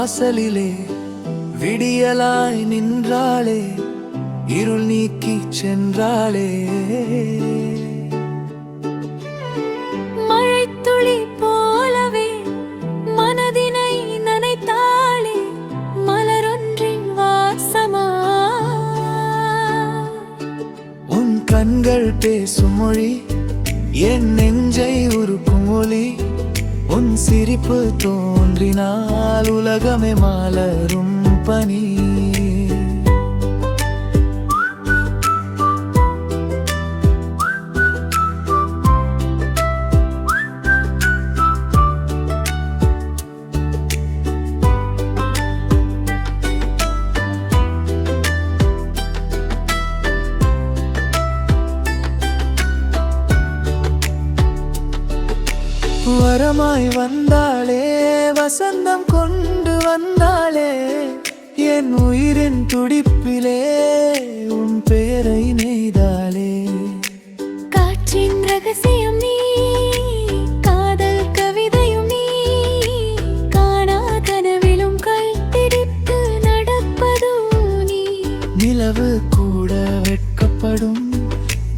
வாசலிலே விடியலாய் நின்றாளே, இருள் நீக்கி சென்றாளே. மழைத்துளி போலவே மனதினை நனைத்தாளே, மலரொன்றின் வாசமா. உன் கண்கள் பேசும் மொழி, என் நெஞ்சை உருக்கும் ஒலி. உன் சிரிப்பு தோன்றினால் உலகமே மலரும் பனி. வரமாய் வந்தாளே, வசந்தம் கொண்டு வந்தாளே. என் உயிரின் துடிப்பிலே உன் பேரை நெய்தாளே. காற்றின் ரகசியம் நீ, காதல் கவிதையும் நீ. காணா கனவிலும் கைப்பிடித்து நடப்பதும் நீ. நிலவு கூட வெட்கப்படும்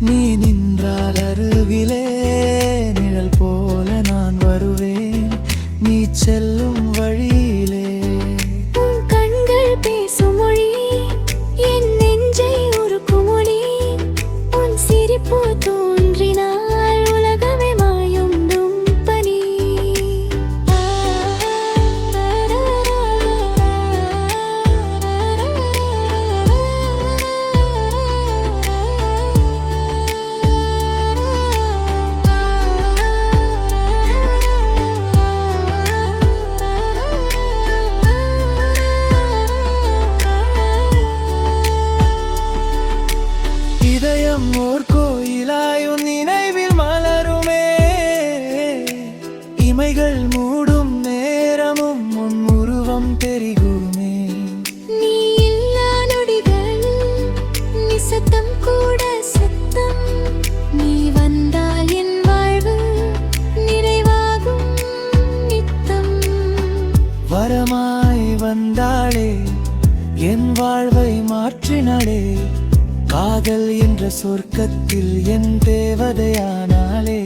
நீ நின்றால் அருகிலே. நிழல் போல நான் வருவேன் நீ செல்லும் வழியிலே. உன் கண்கள் பேசும் மொழி, என் நெஞ்சை உருக்கும் ஒலி. உன் சிரிப்பு தோன்றினால் உலகமே மாயும் பனி. இதயம் ஓர் கோயிலாய் உன் நினைவில் மலருமே. இமைகள் மூடும் நேரமும் உன் உருவம் பெருகுமே. நீ இல்லா நொடிகள் நிசத்தம் கூட சத்தம். நீ வந்தால் என் வாழ்வு நிறைவாகும் நித்தம். வரமாய் வந்தாளே, என் வாழ்வை மாற்றினாளே. காதல் என்ற சொர்க்கத்தில் என் தேவதையானாளே.